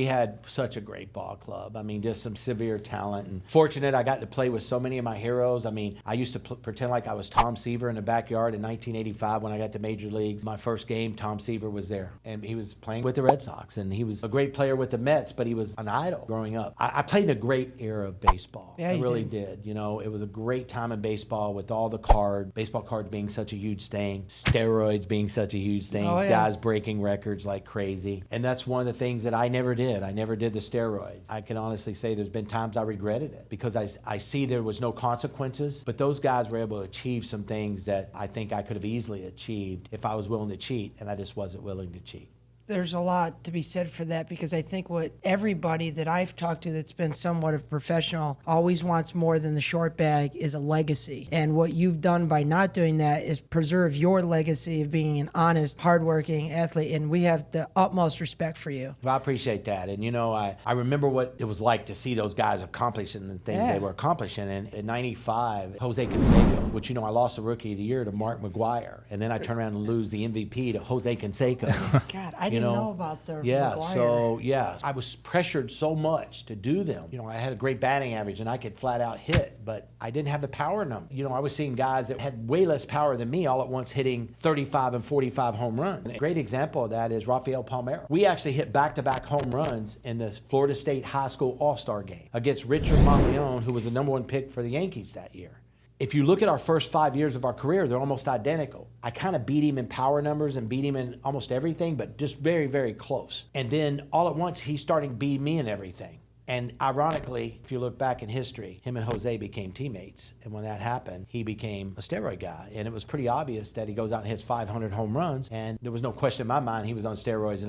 We had such a great ball club. I mean, just some severe talent. And fortunate, I got to play with so many of my heroes. I mean, I used to pretend like I was Tom Seaver in the backyard in 1985 when I got to Major Leagues. My first game, Tom Seaver was there. And he was playing with the Red Sox. And he was a great player with the Mets, but he was an idol growing up. I played in a great era of baseball. Yeah, I you really did. did. You know, it was a great time in baseball with all the baseball cards being such a huge thing, steroids being such a huge thing, guys breaking records like crazy. And that's one of the things that I never did. I never did the steroids. I can honestly say there's been times I regretted it because I see there was no consequences, but those guys were able to achieve some things that I think I could have easily achieved if I was willing to cheat, and I just wasn't willing to cheat. There's a lot to be said for that, because I think what everybody that I've talked to that's been somewhat of a professional always wants more than the short bag is a legacy. And what you've done by not doing that is preserve your legacy of being an honest, hardworking athlete, and we have the utmost respect for you. Well, I appreciate that. And, you know, I remember what it was like to see those guys accomplishing the things they were accomplishing. And in 95, Jose Canseco, which, you know, I lost the Rookie of the Year to Mark McGwire. And then I turned around and lose the MVP to Jose Canseco. God, I didn't know about the McGwire. So, yeah, I was pressured so much to do them. You know, I had a great batting average and I could flat out hit, but I didn't have the power number. You know, I was seeing guys that had way less power than me all at once hitting 35 and 45 home runs. And a great example of that is Rafael Palmeiro. We actually hit back-to-back home runs in the Florida State High School All-Star Game against Richard Montleone, who was the #1 pick for the Yankees that year. If you look at our first 5 years of our career, they're almost identical. I kind of beat him in power numbers and beat him in almost everything, but just very, very close. And then all at once, he's starting to beat me in everything. And ironically, if you look back in history, him and Jose became teammates. And when that happened, he became a steroid guy. And it was pretty obvious that he goes out and hits 500 home runs. And there was no question in my mind he was on steroids.